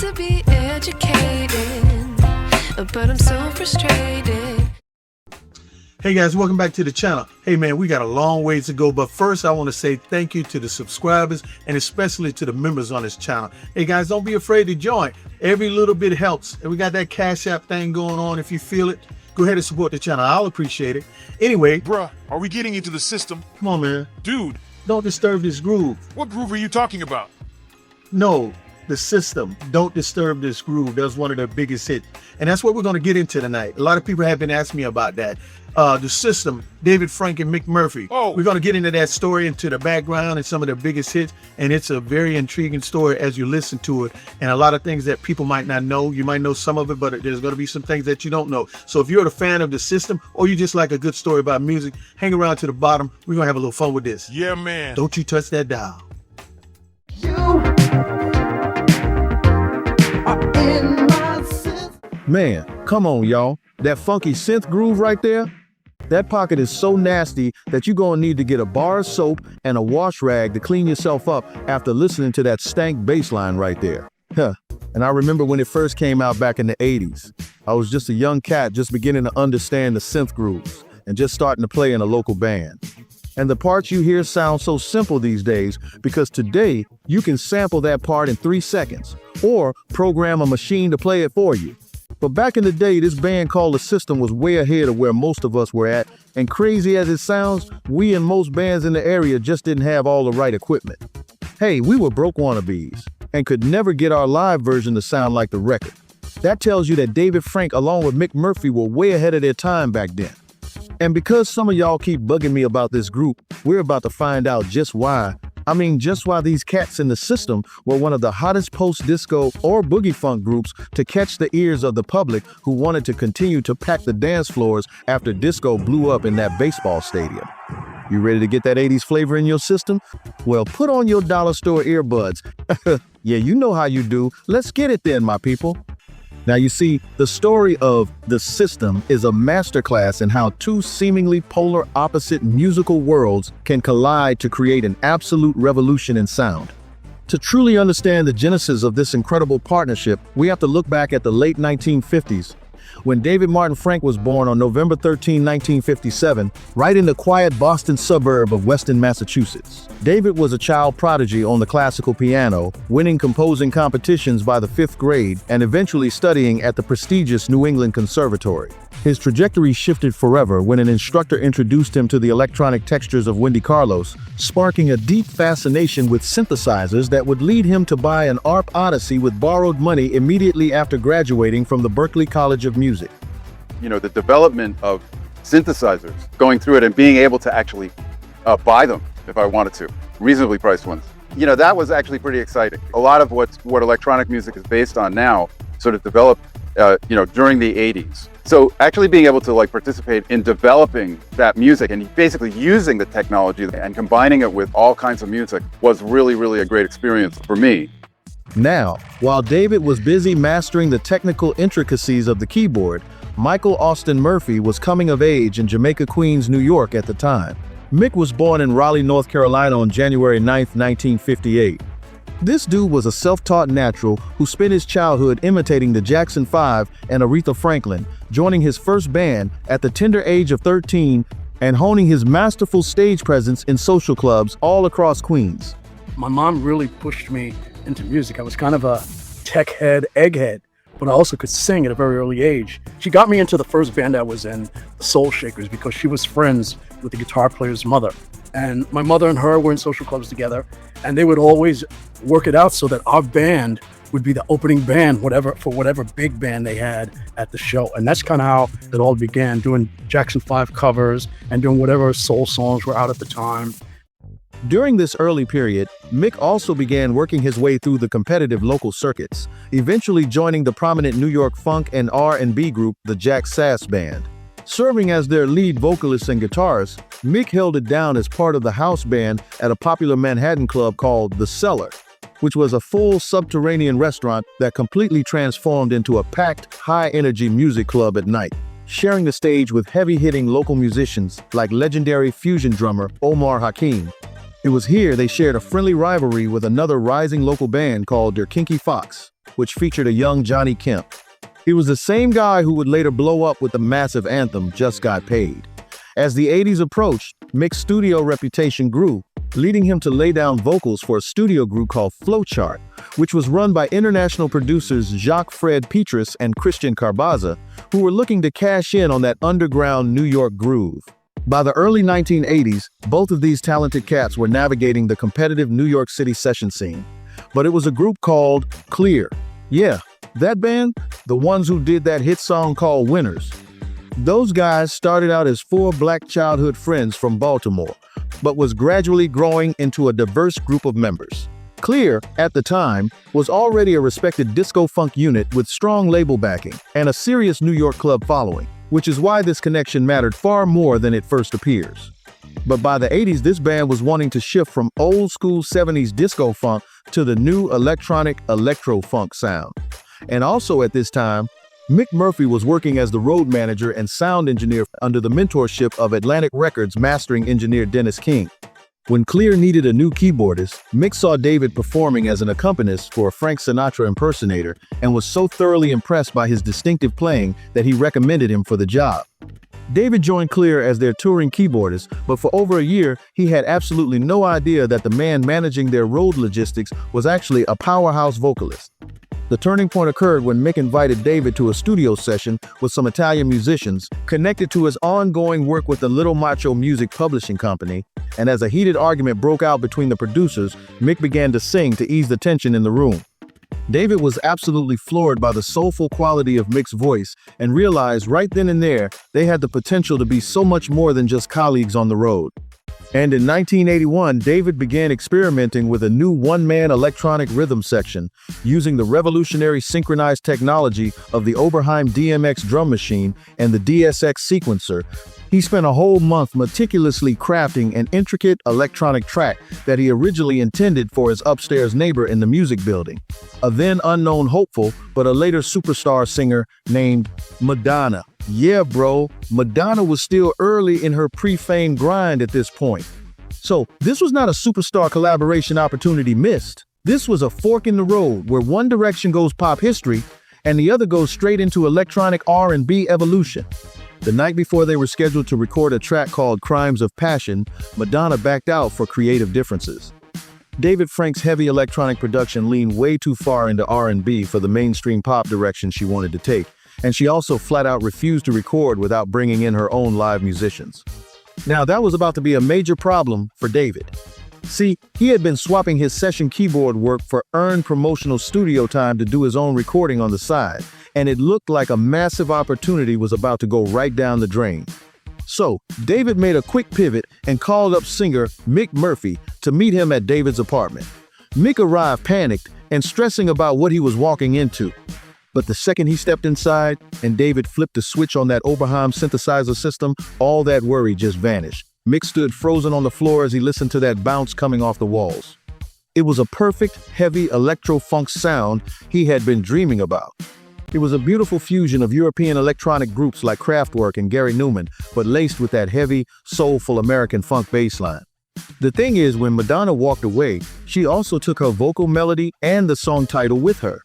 to be educated, but I'm so frustrated. Hey guys, welcome back to the channel. Hey man, we got a long ways to go, but first I want to say thank you to the subscribers and especially to the members on this channel. Hey guys, don't be afraid to join. Every little bit helps. And we got that Cash App thing going on. If you feel it, go ahead and support the channel. I'll appreciate it. Anyway. Bruh, are we getting into the system? Come on, man. Dude. Don't disturb this groove. What groove are you talking about? No, the system. Don't disturb this groove. That was one of their biggest hits. And that's what we're going to get into tonight. A lot of people have been asking me about that. The system, David Frank and Mick Murphy. Oh. We're going to get into that story, into the background and some of their biggest hits. And it's a very intriguing story as you listen to it. And a lot of things that people might not know. You might know some of it, but there's going to be some things that you don't know. So if you're a fan of the system or you just like a good story about music, hang around to the bottom. We're going to have a little fun with this. Yeah, man. Don't you touch that dial. Man, come on, y'all. That funky synth groove right there? That pocket is so nasty that you're gonna need to get a bar of soap and a wash rag to clean yourself up after listening to that stank bass line right there. Huh. And I remember when it first came out back in the 80s. I was just a young cat just beginning to understand the synth grooves and just starting to play in a local band. And the parts you hear sound so simple these days because today you can sample that part in 3 seconds or program a machine to play it for you. But back in the day, this band called The System was way ahead of where most of us were at, and crazy as it sounds, we and most bands in the area just didn't have all the right equipment. Hey, we were broke wannabes, and could never get our live version to sound like the record. That tells you that David Frank along with Mick Murphy were way ahead of their time back then. And because some of y'all keep bugging me about this group, we're about to find out just why. Just why these cats in The System were one of the hottest post-disco or boogie funk groups to catch the ears of the public who wanted to continue to pack the dance floors after disco blew up in that baseball stadium. You ready to get that 80s flavor in your system? Well, put on your dollar store earbuds. Yeah, you know how you do. Let's get it then, my people. Now you see, the story of The System is a masterclass in how two seemingly polar opposite musical worlds can collide to create an absolute revolution in sound. To truly understand the genesis of this incredible partnership, we have to look back at the late 1950s, when David Martin Frank was born on November 13, 1957, right in the quiet Boston suburb of Weston, Massachusetts. David was a child prodigy on the classical piano, winning composing competitions by the 5th grade and eventually studying at the prestigious New England Conservatory. His trajectory shifted forever when an instructor introduced him to the electronic textures of Wendy Carlos, sparking a deep fascination with synthesizers that would lead him to buy an ARP Odyssey with borrowed money immediately after graduating from the Berklee College of Music. You know, the development of synthesizers, going through it and being able to actually buy them if I wanted to, reasonably priced ones. You know, that was actually pretty exciting. A lot of what electronic music is based on now sort of developed, during the 80s. So actually being able to participate in developing that music and basically using the technology and combining it with all kinds of music was really, really a great experience for me. Now, while David was busy mastering the technical intricacies of the keyboard, Michael Austin Murphy was coming of age in Jamaica, Queens, New York at the time. Mick was born in Raleigh, North Carolina on January 9, 1958. This dude was a self-taught natural who spent his childhood imitating the Jackson 5 and Aretha Franklin, joining his first band at the tender age of 13 and honing his masterful stage presence in social clubs all across Queens. My mom really pushed me into music. I was kind of a tech head, egghead, but I also could sing at a very early age. She got me into the first band I was in, the Soul Shakers, because she was friends with the guitar player's mother. And my mother and her were in social clubs together, and they would always work it out so that our band would be the opening band, for whatever big band they had at the show. And that's kind of how it all began, doing Jackson 5 covers and doing whatever soul songs were out at the time. During this early period, Mick also began working his way through the competitive local circuits, eventually joining the prominent New York funk and R&B group, the Jack Sass Band. Serving as their lead vocalist and guitarist, Mick held it down as part of the house band at a popular Manhattan club called The Cellar, which was a full subterranean restaurant that completely transformed into a packed, high-energy music club at night, sharing the stage with heavy-hitting local musicians like legendary fusion drummer Omar Hakim. It was here they shared a friendly rivalry with another rising local band called Der Kinky Fox. which featured a young Johnny Kemp. He was the same guy who would later blow up with the massive anthem Just Got Paid. As the 80s approached, Mick's studio reputation grew, leading him to lay down vocals for a studio group called Flowchart, which was run by international producers Jacques-Fred Petrus and Christian Carbaza, who were looking to cash in on that underground New York groove. By the early 1980s, both of these talented cats were navigating the competitive New York City session scene. But it was a group called Clear. Yeah, that band, the ones who did that hit song called Winners. Those guys started out as 4 black childhood friends from Baltimore, but was gradually growing into a diverse group of members. Clear, at the time, was already a respected disco-funk unit with strong label backing and a serious New York club following, which is why this connection mattered far more than it first appears. But by the 80s, this band was wanting to shift from old-school 70s disco-funk to the new electronic electro-funk sound. And also at this time, Mick Murphy was working as the road manager and sound engineer under the mentorship of Atlantic Records mastering engineer Dennis King. When Clear needed a new keyboardist, Mick saw David performing as an accompanist for a Frank Sinatra impersonator and was so thoroughly impressed by his distinctive playing that he recommended him for the job. David joined Clear as their touring keyboardist, but for over a year, he had absolutely no idea that the man managing their road logistics was actually a powerhouse vocalist. The turning point occurred when Mick invited David to a studio session with some Italian musicians connected to his ongoing work with the Little Macho Music Publishing Company, and as a heated argument broke out between the producers, Mick began to sing to ease the tension in the room. David was absolutely floored by the soulful quality of Mick's voice and realized right then and there they had the potential to be so much more than just colleagues on the road. And in 1981, David began experimenting with a new one-man electronic rhythm section, using the revolutionary synchronized technology of the Oberheim DMX drum machine and the DSX sequencer. He spent a whole month meticulously crafting an intricate electronic track that he originally intended for his upstairs neighbor in the music building, a then unknown hopeful, but a later superstar singer named Madonna. Yeah, bro, Madonna was still early in her pre-fame grind at this point. So this was not a superstar collaboration opportunity missed. This was a fork in the road where one direction goes pop history and the other goes straight into electronic R&B evolution. The night before they were scheduled to record a track called Crimes of Passion, Madonna backed out for creative differences. David Frank's heavy electronic production leaned way too far into R&B for the mainstream pop direction she wanted to take, and she also flat out refused to record without bringing in her own live musicians. Now that was about to be a major problem for David. See, he had been swapping his session keyboard work for earned promotional studio time to do his own recording on the side, and it looked like a massive opportunity was about to go right down the drain. So, David made a quick pivot and called up singer Mick Murphy to meet him at David's apartment. Mick arrived panicked and stressing about what he was walking into. But the second he stepped inside and David flipped the switch on that Oberheim synthesizer system, all that worry just vanished. Mick stood frozen on the floor as he listened to that bounce coming off the walls. It was a perfect, heavy electro-funk sound he had been dreaming about. It was a beautiful fusion of European electronic groups like Kraftwerk and Gary Newman, but laced with that heavy, soulful American funk bass line. The thing is, when Madonna walked away, she also took her vocal melody and the song title with her.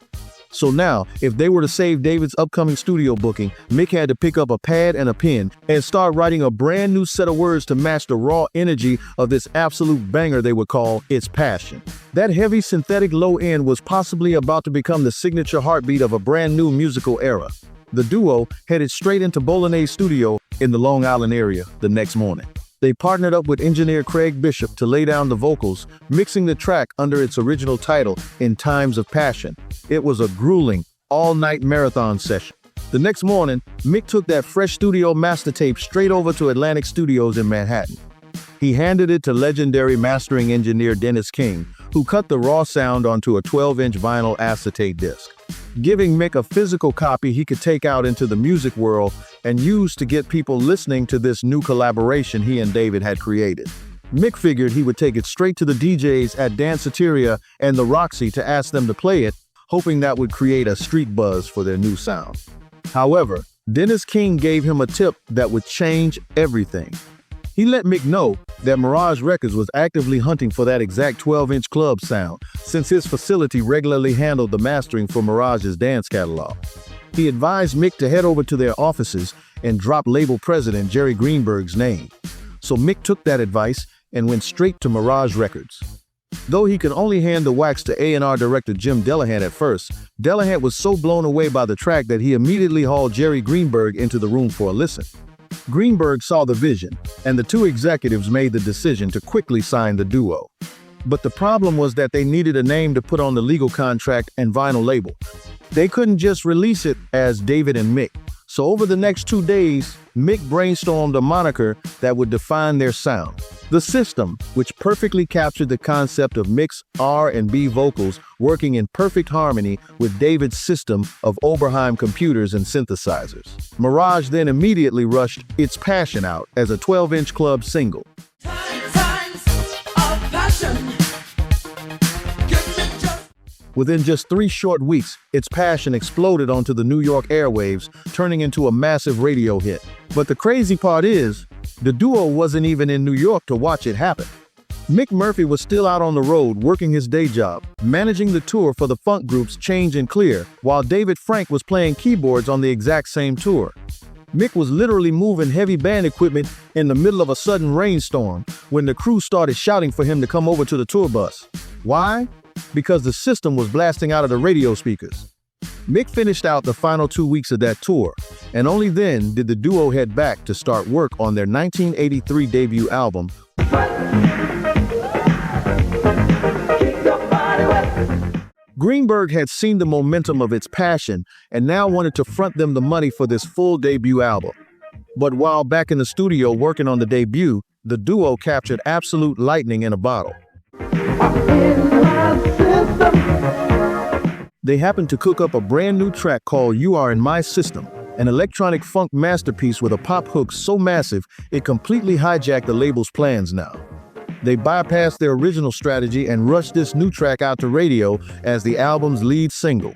So now, if they were to save David's upcoming studio booking, Mick had to pick up a pad and a pen and start writing a brand new set of words to match the raw energy of this absolute banger they would call It's Passion. That heavy synthetic low end was possibly about to become the signature heartbeat of a brand new musical era. The duo headed straight into Bolognese Studio in the Long Island area the next morning. They partnered up with engineer Craig Bishop to lay down the vocals, mixing the track under its original title, In Times of Passion. It was a grueling, all-night marathon session. The next morning, Mick took that fresh studio master tape straight over to Atlantic Studios in Manhattan. He handed it to legendary mastering engineer Dennis King, who cut the raw sound onto a 12-inch vinyl acetate disc, giving Mick a physical copy he could take out into the music world and use to get people listening to this new collaboration he and David had created. Mick figured he would take it straight to the DJs at Danceteria and the Roxy to ask them to play it, hoping that would create a street buzz for their new sound. However, Dennis King gave him a tip that would change everything. He let Mick know that Mirage Records was actively hunting for that exact 12-inch club sound, since his facility regularly handled the mastering for Mirage's dance catalog. He advised Mick to head over to their offices and drop label president Jerry Greenberg's name. So Mick took that advice and went straight to Mirage Records. Though he could only hand the wax to A&R director Jim Delahunt at first, Delahunt was so blown away by the track that he immediately hauled Jerry Greenberg into the room for a listen. Greenberg saw the vision, and the two executives made the decision to quickly sign the duo. But the problem was that they needed a name to put on the legal contract and vinyl label. They couldn't just release it as David and Mick. So over the next 2 days, Mick brainstormed a moniker that would define their sound. The System, which perfectly captured the concept of Mick's R&B vocals working in perfect harmony with David's system of Oberheim computers and synthesizers. Mirage then immediately rushed It's Passion out as a 12-inch club single. Within just 3 short weeks, It's Passion exploded onto the New York airwaves, turning into a massive radio hit. But the crazy part is, the duo wasn't even in New York to watch it happen. Mick Murphy was still out on the road working his day job, managing the tour for the funk groups Change and Clear, while David Frank was playing keyboards on the exact same tour. Mick was literally moving heavy band equipment in the middle of a sudden rainstorm when the crew started shouting for him to come over to the tour bus. Why? Because the System was blasting out of the radio speakers. Mick finished out the final 2 weeks of that tour, and only then did the duo head back to start work on their 1983 debut album. Greenberg had seen the momentum of It's Passion and now wanted to front them the money for this full debut album. But while back in the studio working on the debut, the duo captured absolute lightning in a bottle. They happened to cook up a brand new track called You Are in My System, an electronic funk masterpiece with a pop hook so massive it completely hijacked the label's plans now. They bypassed their original strategy and rushed this new track out to radio as the album's lead single.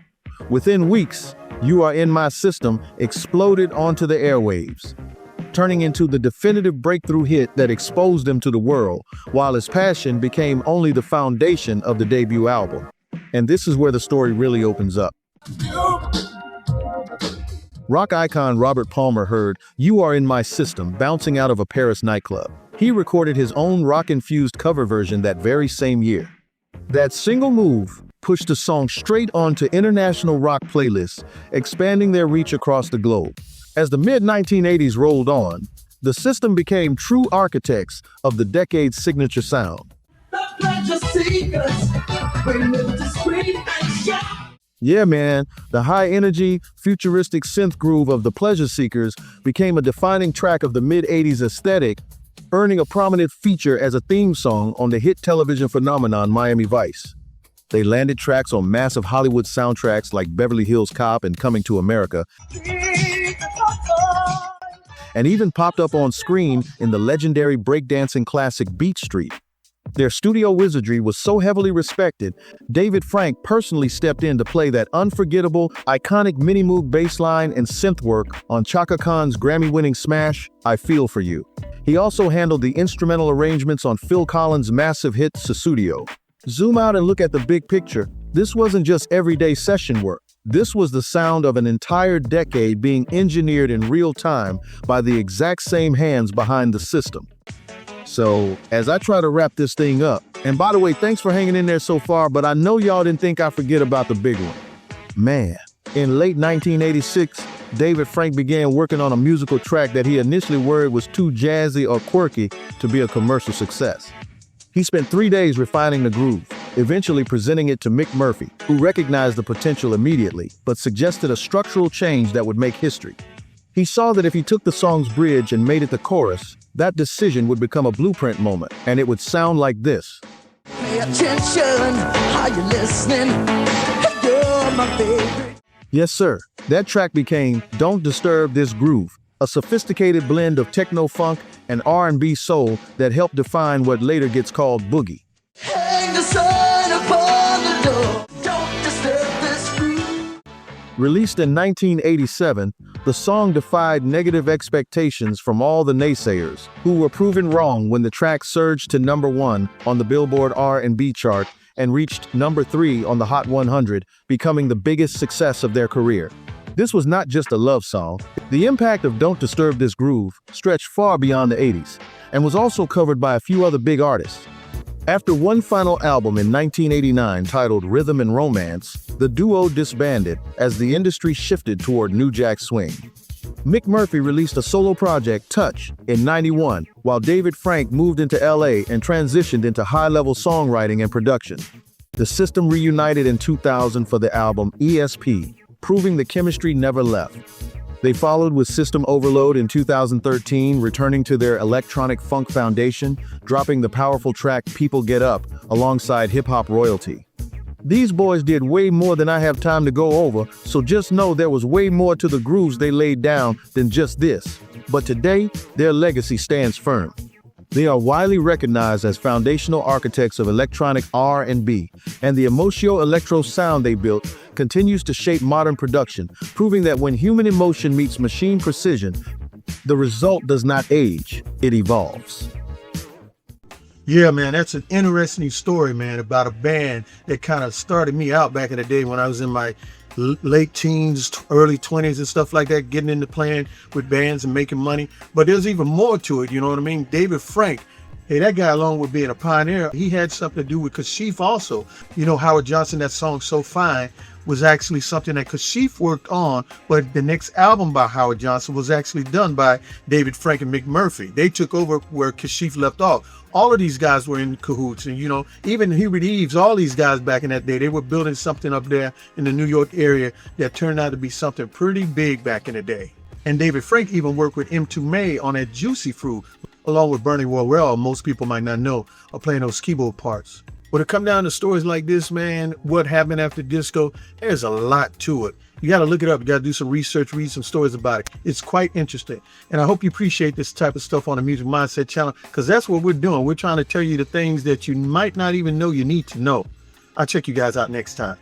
Within weeks, You Are in My System exploded onto the airwaves, turning into the definitive breakthrough hit that exposed them to the world, while It's Passion became only the foundation of the debut album. And this is where the story really opens up. Rock icon Robert Palmer heard You Are in My System bouncing out of a Paris nightclub. He recorded his own rock-infused cover version that very same year. That single move pushed the song straight onto international rock playlists, expanding their reach across the globe. As the mid-1980s rolled on, the System became true architects of the decade's signature sound. Yeah, man, the high-energy, futuristic synth groove of the Pleasure Seekers became a defining track of the mid-80s aesthetic, earning a prominent feature as a theme song on the hit television phenomenon Miami Vice. They landed tracks on massive Hollywood soundtracks like Beverly Hills Cop and Coming to America, and even popped up on screen in the legendary breakdancing classic Beat Street. Their studio wizardry was so heavily respected, David Frank personally stepped in to play that unforgettable, iconic mini-moog bass line and synth work on Chaka Khan's Grammy-winning smash, I Feel For You. He also handled the instrumental arrangements on Phil Collins' massive hit Sussudio. Zoom out and look at the big picture. This wasn't just everyday session work. This was the sound of an entire decade being engineered in real time by the exact same hands behind the System. So, as I try to wrap this thing up, and by the way, thanks for hanging in there so far, but I know y'all didn't think I forget about the big one. Man, in late 1986, David Frank began working on a musical track that he initially worried was too jazzy or quirky to be a commercial success. He spent 3 days refining the groove, eventually presenting it to Mick Murphy, who recognized the potential immediately, but suggested a structural change that would make history. He saw that if he took the song's bridge and made it the chorus, that decision would become a blueprint moment, and it would sound like this. Pay attention, how you listening? You're my favorite. Yes, sir. That track became Don't Disturb This Groove, a sophisticated blend of techno-funk and R&B soul that helped define what later gets called boogie. Hang the sign upon the door. Don't disturb this groove. Released in 1987, the song defied negative expectations from all the naysayers, who were proven wrong when the track surged to #1 on the Billboard R&B chart and reached #3 on the Hot 100, becoming the biggest success of their career. This was not just a love song. The impact of Don't Disturb This Groove stretched far beyond the 80s, and was also covered by a few other big artists. After one final album in 1989 titled Rhythm and Romance, the duo disbanded as the industry shifted toward New Jack Swing. Mick Murphy released a solo project, Touch, in '91, while David Frank moved into LA and transitioned into high-level songwriting and production. The System reunited in 2000 for the album ESP, proving the chemistry never left. They followed with System Overload in 2013, returning to their electronic funk foundation, dropping the powerful track People Get Up alongside hip-hop royalty. These boys did way more than I have time to go over, so just know there was way more to the grooves they laid down than just this. But today, their legacy stands firm. They are widely recognized as foundational architects of electronic R&B, and the Emocio Electro sound they built continues to shape modern production, proving that when human emotion meets machine precision, the result does not age, it evolves. Yeah, man, that's an interesting story, man, about a band that kind of started me out back in the day when I was in my late teens, early 20s and stuff like that, getting into playing with bands and making money. But there's even more to it, you know what I mean? David Frank, hey, that guy, along with being a pioneer, he had something to do with Kashif also. You know, Howard Johnson, that song So Fine, was actually something that Kashif worked on, but the next album by Howard Johnson was actually done by David Frank and Mick Murphy. They took over where Kashif left off. All of these guys were in cahoots, and you know, even Hubert Eves, all these guys back in that day, they were building something up there in the New York area that turned out to be something pretty big back in the day. And David Frank even worked with M2 May on that Juicy Fruit, along with Bernie Worrell. Most people might not know, are playing those keyboard parts. When it come down to stories like this, man, what happened after disco, there's a lot to it. You got to look it up. You got to do some research, read some stories about it. It's quite interesting. And I hope you appreciate this type of stuff on the Music Mindset channel, because that's what we're doing. We're trying to tell you the things that you might not even know you need to know. I'll check you guys out next time.